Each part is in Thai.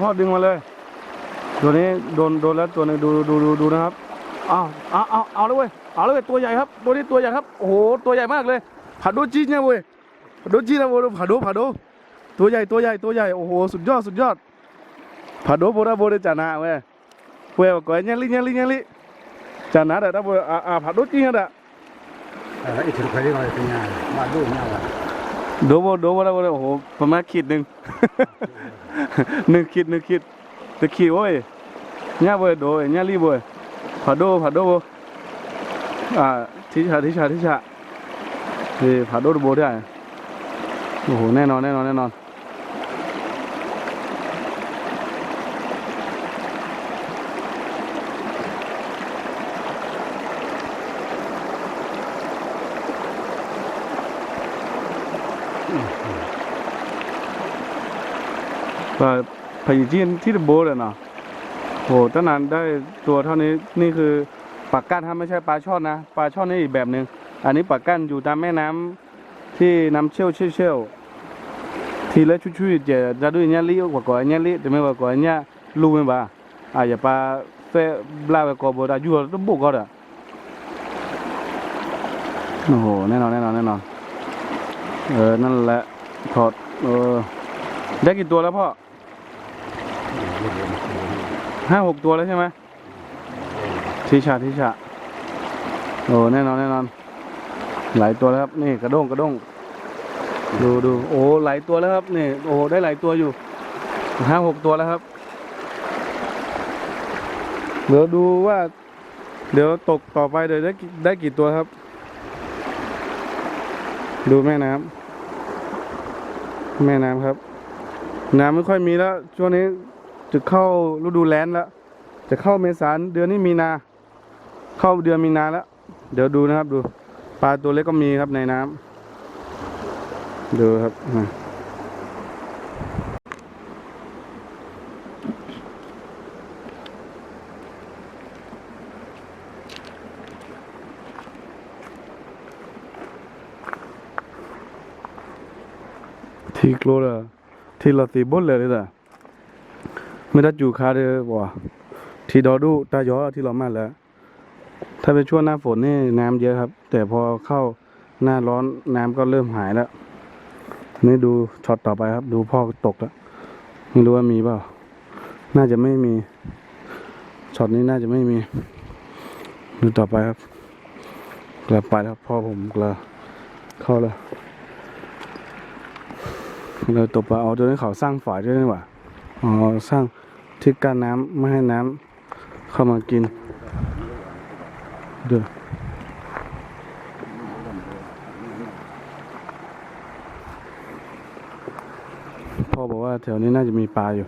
พ่อดึงมาเลยตัวนี้โดนแล้วตัวนึงดูนะครับเอาเลยเว้ยตัวใหญ่ครับตัวนี้ตัวใหญ่ครับโอ้โหตัวใหญ่มากเลยผาโดจีเนี่ยเว้ยผาโดจีนะเว้ยผาโดตัวใหญ่โอ้โหสุดยอดผาโดโบราจานะเว้ยก่อนเนี่ยลิจานะแต่ถ้าผาโดจีเนี่ยอีกถึงใครได้หน่อยเป็นไงมาดูเนี่ยวะโดโอ้โหประมาณขีดหนึ่ง ขีดตะขีดเว้ยเนี่ยเว้ยโดเนี่ยรีบเว้ยผาโดทิชาผาโดโบได้โอ้โหแน่นอนพายจีนที่โบเลยเนาะโหตั้งนานได้ตัวเท่านี้นี่คือปลาก้านครับไม่ใช่ปลาช่อนนะปลาช่อนนี่อีกแบบหนึ่งอันนี้ปลาก้านอยู่ตามแม่น้ำที่น้ำเชี่ยวทีละชุยจะดูเนี่ยลิกว่าเนี่ยลิแต่ไม่ว่าเนี่ยลูไม่บ้าอย่าปลาเฟบลาไปก่อบ่ได้อยู่ต้องบุกก็ได้โอ้โหแน่นอนนั่นแหละถอดได้กี่ตัวแล้วพ่อ5-6 ตัวแล้วใช่ไหมทิชาโอ้แน่นอนหลายตัวแล้วครับนี่กระด้งดูโอ้หลายตัวแล้วครับนี่โอ้ได้หลายตัวอยู่5-6 ตัวแล้วครับเดี๋ยวดูว่าเดี๋ยวตกต่อไปเดี๋ยวได้กี่ตัวครับดูแม่น้ำครับน้ำไม่ค่อยมีแล้วช่วงนี้จะเข้าฤดูแล้งแล้วจะเข้าเมษาเดือนนี้มีนาเข้าเดือนมีนาแล้วเดี๋ยวดูนะครับดูปลาตัวเล็กก็มีครับในน้ำดูครับทีโกลเลยทีละตีบดเลยจ้ะไม่ได้จูคาเลยบ่ทีดอดูตาย้อที่เรามาแล้วถ้าเป็นช่วงหน้าฝนนี่น้ำเยอะครับแต่พอเข้าหน้าร้อนน้ำก็เริ่มหายแล้วนี่ดูช็อตต่อไปครับดูพ่อตกแล้วไม่รู้ว่ามีเปล่าน่าจะไม่มีช็อตนี้น่าจะไม่มีดูต่อไปครับกลับไปแล้วพ่อผมกลับเข้าแล้วเราตบปลาเอาตัวนี้เขาสร้างฝายด้วยนี่หว่าสร้างที่กั้นน้ำไม่ให้น้ำเข้ามากินดูพ่อบอกว่าแถวนี้น่าจะมีปลาอยู่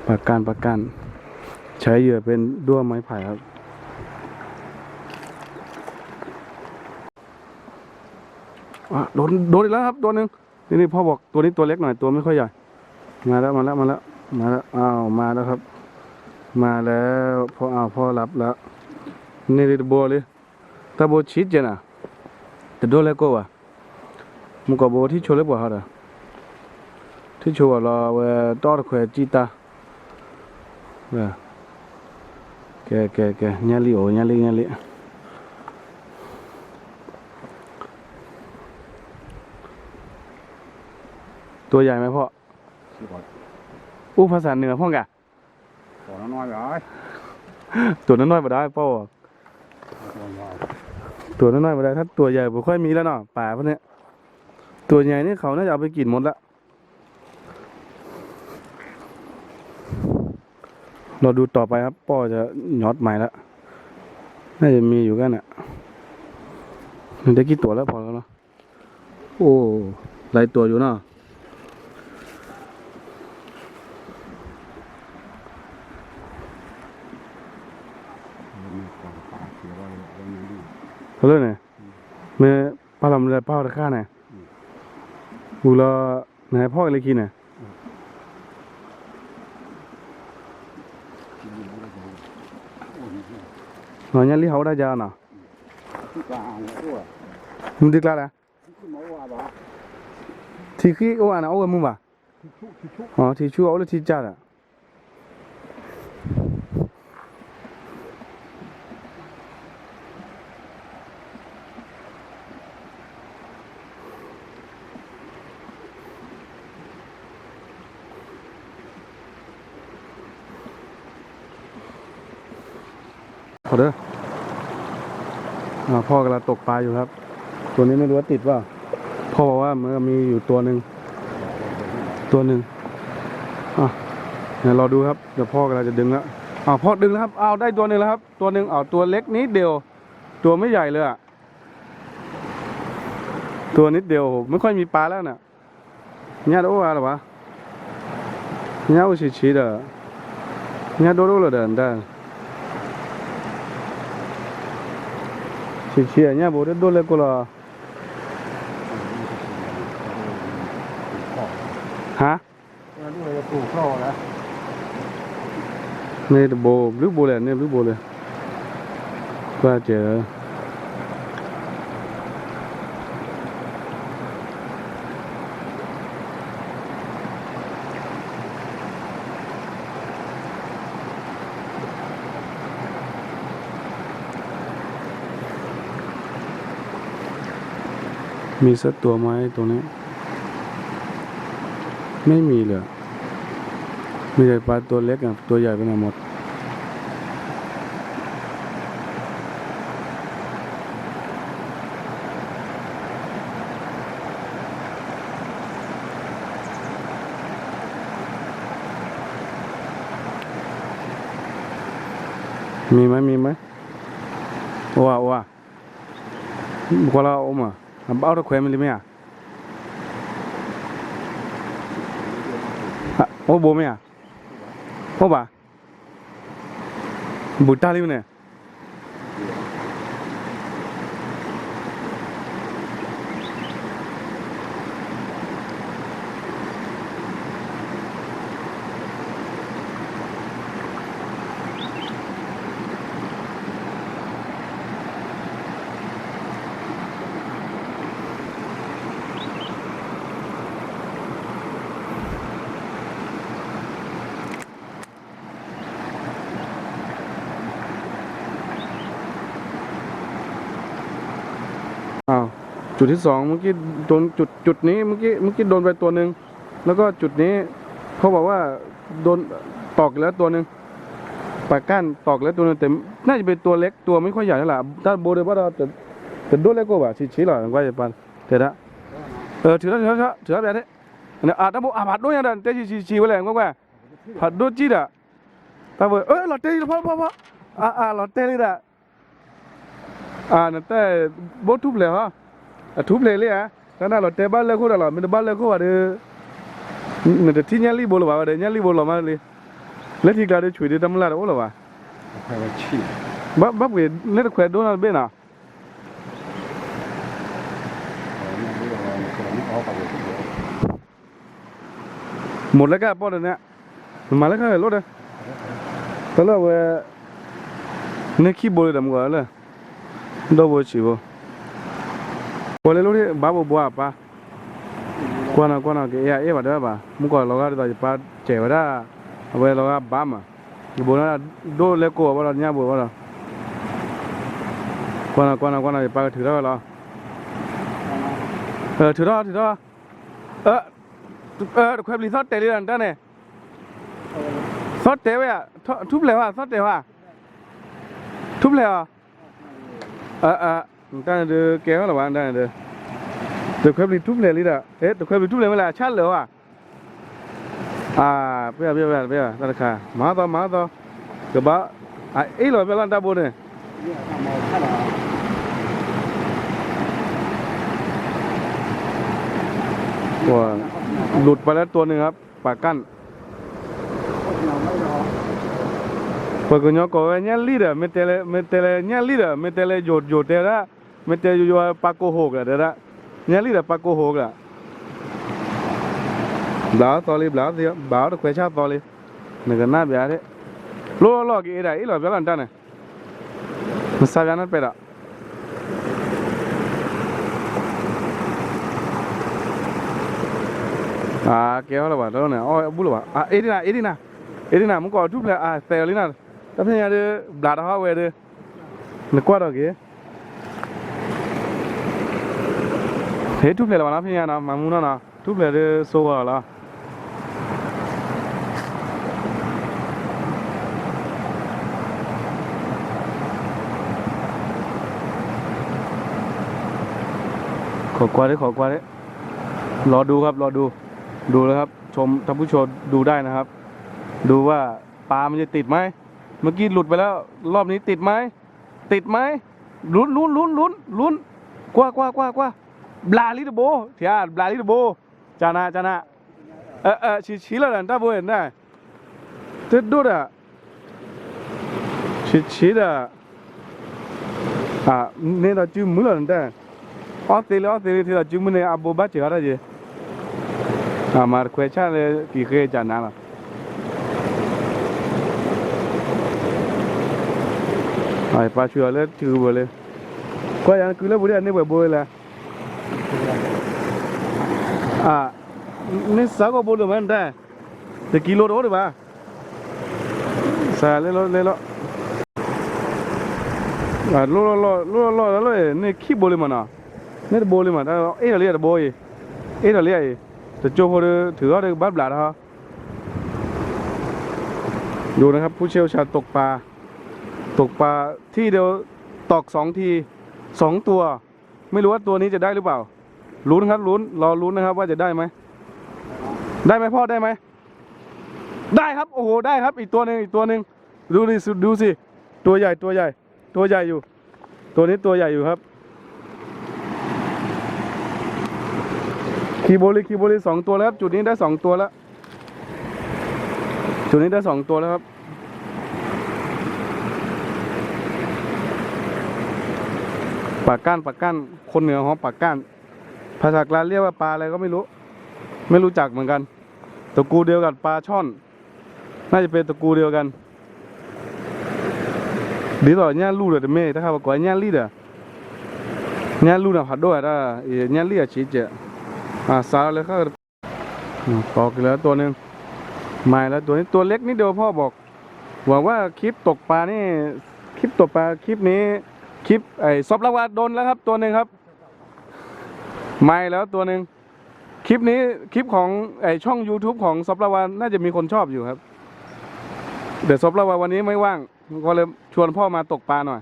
ปลาการใช้เหยื่อเป็นด้วงไม้ไผ่ครับโดนอีกแล้วครับตัวนึงนี่พ่อบอกตัวนี้ตัวเล็กหน่อยตัวไม่ค่อยใหญ่มาแล้วอ้าวมาแล้วครับมาแล้วพ่อรับแล้วนี่ดิโบเลยตาโบชิดเจนะแต่โดนแล้วก็ว่ามุกโบที่โชว์เล็บกว่าเขาที่โชว์เราต่อตะแควจีตาแกญาลิตัวใหญ่ไหมพ่อภาษาเหนือพ่อกะตัวน้อยไปตัวน้อยมาได้พ่อตัวน้อยมาได้ถ้าตัวใหญ่ผมค่อยมีแล้วเนาะป่าพวกนี้ตัวใหญ่นี่เขาน่าจะเอาไปกินหมดละเราดูต่อไปครับพ่อจะยอดใหม่แล้วน่าจะมีอยู่กันอ่ะได้กี่ตัวแล้วพอแล้วเนาะโอ้หลายตัวอยู่เนาะเขาเลยเนี่ยเมื่อป้าลำเลยป้าตะข้าเนี่ยอูเราไหนพ่ออะไรกินเนี่ยหน่อยนี้เขาได้ยาวเนาะมึงดึกแล้วนะที่ขี้โอ้อันเอาเงินมึงป่ะอ๋อที่ชูเอาเลยที่จัดอ่ะ พอเด้อพ่อกำลังตกปลาอยู่ครับ ตัวนี้ไม่รู้ว่าติดว่าพ่อบอกว่ามันมีอยู่ตัวหนึ่งเดี๋ยวรอดูครับเดี๋ยวพ่อกำลังจะดึงแล้วพ่อดึงแล้วครับได้ตัวหนึ่งแล้วครับตัวหนึ่งตัวเล็กนิดเดียวตัวไม่ใหญ่เลยตัวนิดเดียวไม่ค่อยมีปลาแล้วน่ะเนี่ยโอ้อะไรวะเนี่ยโอ้ชี้เด้อเนี่ยโดเลยเด้อได้ชี้เนี่ยโบเด้โดเลยก็ละฮะดูเลยปลูกข้อแล้วนี่โบหรือโบเลยเนี่ยหรือโบเลยก็เจอมีสักตัวไหมตรงนี้ไม่มีเลยมีแต่ปลาตัวเล็กกับตัวใหญ่ไปหมดมีไหมว่าก็เราอมเอาตะแควนมันเลยไหมโอ้โบไหมโอ้บ่าบุตรลิมเนี่ยจุดที่สองเมื่อกี้โดนจุดนี้เมื่อกี้โดนไปตัวหนึ่งแล้วก็จุดนี้เขาบอกว่าโดนตอกแล้วตัวหนึ่งปากก้านตอกแล้วตัวหนึ่งแต่น่าจะเป็นตัวเล็กตัวไม่ค่อยใหญ่เท่าไหร่ถ้าโบเดบ้าเราแต่โดนเล็กกว่าชี้หล่อก็จะปันเดี๋ยวนะถือแล้วแบบนี้เนี่ยถ้าโบผัดด้วยอย่างนั้นเตะชี้ไว้แรงกว่าผัดด้วยจีดถ้าโบหลอดเตะพ่อหลอดเตะเลยนั่นแต่โบทุบเลยฮะทุบเลยแต่น่าเราเตะบ้านเลิกคู่เราไม่ได้บ้านเลิกคู่ว่าเด้อเนี่ยแต่ที่ยันรีบบอกว่าเดี๋ยวยันรีบบอกมาเลยแล้วที่กลางเดี๋ยวช่วยเดี๋ยวทำอะไรโอ้หรอวะบ้าเวเล่นแขวนโดนอะไรเบ้น่ะหมดแล้วก็ป้อนเนี่ยมาแล้วก็รถเลยตอนแรกเว้ยเนี่ยขี้บอลเลยดำกว่าเลยดอบชิบพอเลยรู้ที่บ้าบัวป่ะกวนอ่ะแกว่าได้ป่ะมุกเราก็ได้ป่ะเจ๋อได้เอาไว้เราก็บ้ามาบัวน่ะโดนเล็กกว่าเราเนี่ยบัวเรากวนอ่ะป่ะถือได้หรอถือได้แควบลีซอสเตลี่นั่นเนี่ยซอสเตะไว้ทุบเลยว่ะซอสเตะว่ะทุบเลยว่ะตั้งเดือแก้วหรอวะตั้งเดือตัวแควบลีทุบเลยลิดะตัวแควบลีทุบเลยเวลาชัดเลยว่ะเปียราคามาต่อกระบะหรอเวลาตาบุญเนี่ยว้าหลุดไปแล้วตัวหนึ่งครับปากกั้นปากกญก็เนี่ยลีดะเมเตเลเนี่ยลีดะเมเตเลโยเตระเมเตโยปากโกโหกละเด้อเนี่ยลีดะปากโกโหกละบลาตอลีบลาเดียวบลาตะเควชาตอลีนี่ก็น่าเบียดเลยโลกี่ได้หรอเวลาตั้งเนี่ยมันสายนั้นไปละแก้วแล้วว่ะแล้วเนี่ยบุลว่ะเอ็ดน่ะมึงก็ทุบเลยเตลิน่ะแต่เพียงเดียวบลาดฮาวเวเดนึกว่าเราเกี่ยเฮ้ทุบเลยว่ะนะเพียงนะมามุน่ะนะทุบเลยเดโซ่ละ ขอกว่าได้ขอกว่าได้รอดูครับรอดูดูแล้วครับชมท่านผู้ชมดูได้นะครับ ดูว่าปลามันจะติดไหมเมื่อกี้หลุดไปแล้วรอบนี้ติดไหมติดไหมลุ้นกว่าบลาลิตโบเทียบลาลิตโบจานะชี้แล้วนะถ้าโบเห็นได้เด็ดดูอ่ะชี้อ่ะเนี่ยเราจิ้มมือแล้วนะอ๋อเตลีที่เราจิ้มมือเนี่ยอาโบบ้าเจ๋ออะไรจีมาร์ควชาเลยกี่เคยจานะล่ะไอ้ปลาชัวเลยชื่อบ่เลยก็ยังคือแล้วบุรีอันนี้บ่บ่เลยนี่สักก็บ่เลยมันได้แต่กิโลโดดิบ่าซาเลยโลแล้วนี่ขี้บ่เลยมันอ่ะนี่บ่เลยมันเอ๊ะเรียกบ่เอ๊ะเรียกแต่โจพอถือว่าได้บัดบลาดฮะดูนะครับผู้เชี่ยวชาญตกปลาที่เดียวตอก2 ที2 ตัวไม่รู้ว่าตัวนี้จะได้หรือเปล่าลุ้นครับลุ้นรอลุ้นนะครับว่าจะได้ไหมพ่อได้ไหมได้ครับโอ้โหได้ครับอีกตัวหนึ่งดูสิตัวใหญ่อยู่ตัวนี้ตัวใหญ่อยู่ครับคีโบลิ2 ตัวแล้วครับจุดนี้ได้2 ตัวแล้วจุดนี้ได้2 ตัวแล้วครับปากก้านคนเหนือของปากก้านภาษากลางเรียกว่าปลาอะไรก็ไม่รู้จักเหมือนกันตระกูลเดียวกับปลาช่อนน่าจะเป็นตระกูลเดียวกันดีต่อเนี่ยลูกเลยแต่ไม่ถ้าเขาบอกว่าเนี่ยลีดอ่ะเนี่ยลูกน่ะผัดด้วยถ้าเนี่ยลีดชี้เจ้าสาวเลยเขาตอกแล้วตัวหนึ่งไม่แล้วตัวนี้ตัวเล็กนิดเดียวพ่อบอกหวังว่าคลิปตกปลานี่คลิปนี้คลิปซอบละวาโดนแล้วครับตัวหนึ่งครับไม่แล้วตัวหนึ่งคลิปนี้คลิปของช่อง YouTube ของซอบละวาน่าจะมีคนชอบอยู่ครับเดี๋ยวซอบละวาวันนี้ไม่ว่างก็เลยชวนพ่อมาตกปลาหน่อย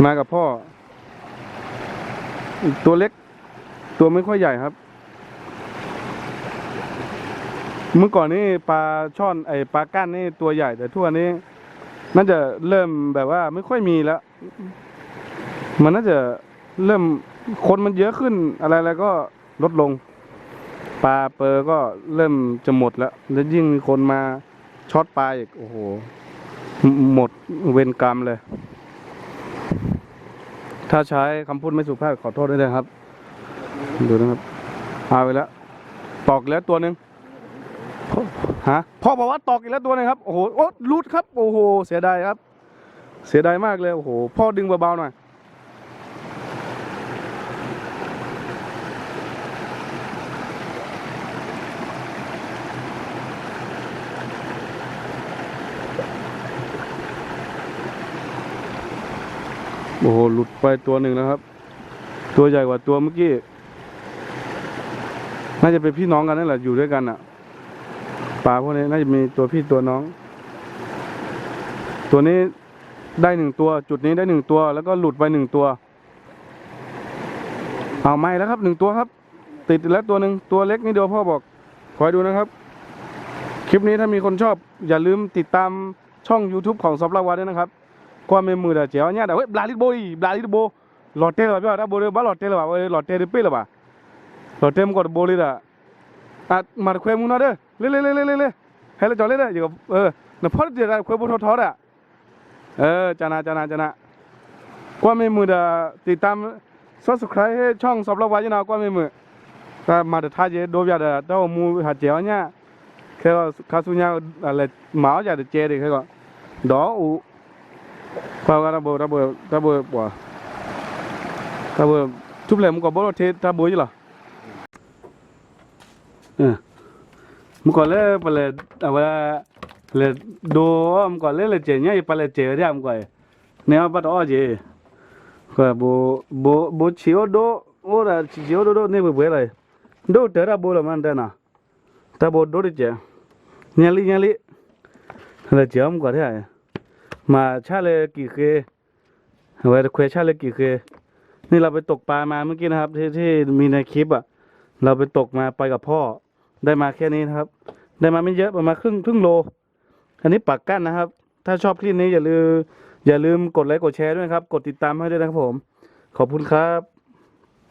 มากับพ่อตัวเล็กตัวไม่ค่อยใหญ่ครับเมื่อก่อนนี่ปลาช่อนปลาก้านนี่ตัวใหญ่แต่ทั่วนี้น่าจะเริ่มแบบว่าไม่ค่อยมีแล้วมันน่าจะเริ่มคนมันเยอะขึ้นอะไรก็ลดลงปลาเปอร์ก็เริ่มจะหมดแล้วยิ่งมีคนมาช็อตปลาอีกโอ้โหหมดเวรกรรมเลยถ้าใช้คำพูดไม่สุภาพขอโทษด้วยนะครับดูนะครับเอาไปแล้วตอกแล้วตัวหนึ่งพ่อบอกว่าตอกอีกแล้วตัวนึงครับโอ้โหลุดครับโอ้โหเสียดายครับเสียดายมากเลยโอ้โหพ่อดึงเบาๆหน่อยโอ้โหหลุดไปตัวหนึ่งนะครับตัวใหญ่กว่าตัวเมื่อกี้น่าจะเป็นพี่น้องกันนั่นแหละอยู่ด้วยกันอ่ะปลาพวกนี้น่าจะมีตัวพี่ตัวน้องตัวนี้ได้1 ตัวจุดนี้ได้1 ตัวแล้วก็หลุดไป1 ตัวเอาไม่แล้วครับ1 ตัวครับติดแล้วตัวหนึ่งตัวเล็กนี่เดียวพ่อบอกคอยดูนะครับคลิปนี้ถ้ามีคนชอบอย่าลืมติดตามช่อง YouTube ของซอบลาวาด้วยนะครับความเป็นมือเดี๋ยวเจ๋วเนี่ยแต่เฮ้ยบลาลิโบหลอดเทลแบบว่าโบเลยบ้าหลอดเทลแบบว่าหลอดเทลเปรี้ยวแบบหลอดเทมก็โบเลยละมาคุยมึงนะเด้อเล่ให้เราจอดเล่นอยู่กับน่ะพอเดี๋ยวคุยบุทอดอ่ะจานะความเป็นมือเดี๋ยวติดตามsubscribe ให้ช่องซอบลาวาอยู่นะความเป็นมือถ้ามาเดี๋ยวท้ายเจโดบยาเดี๋ยวถ้ามูหาเจ๋วเนี่ยแค่ว่าคาสุญญาอะไรหมาจะเดี๋ยวเจดิแค่ก็ดออูพอกันระเบิดบ่ระเบิดทุบแหลมก็บ่รถเทระเบิดอยู่หรอเมื่อก่อนเลยไปเลยว่าเลยดูเมื่อก่อนเลยเจเนี่ยไปเลยเจอเนี่ยเมื่อก่อนเนี่ยปัดอ้อเจก็บ่เชียวดูโอ้ละเชียวดูเนี่ยไม่เบื่อเลยดูเตอระเบิดมันเด้อนะระเบิดดูดิเจเนี่ยลิเลยเจอเมื่อก่อนเนี่ยมาชาเลยกี่เคว่าคุยชาเลยกี่เค นี่เราไปตกปลามาเมื่อกี้นะครับ ที่มีในคลิปอ่ะ เราไปตกมาไปกับพ่อ ได้มาแค่นี้นะครับ ได้มาไม่เยอะประมาณครึ่งโล อันนี้ปักกั้นนะครับ ถ้าชอบคลิปนี้อย่าลืมกดไลค์กดแชร์ด้วยนะครับ กดติดตามให้ด้วยนะครับผม ขอบคุณครับ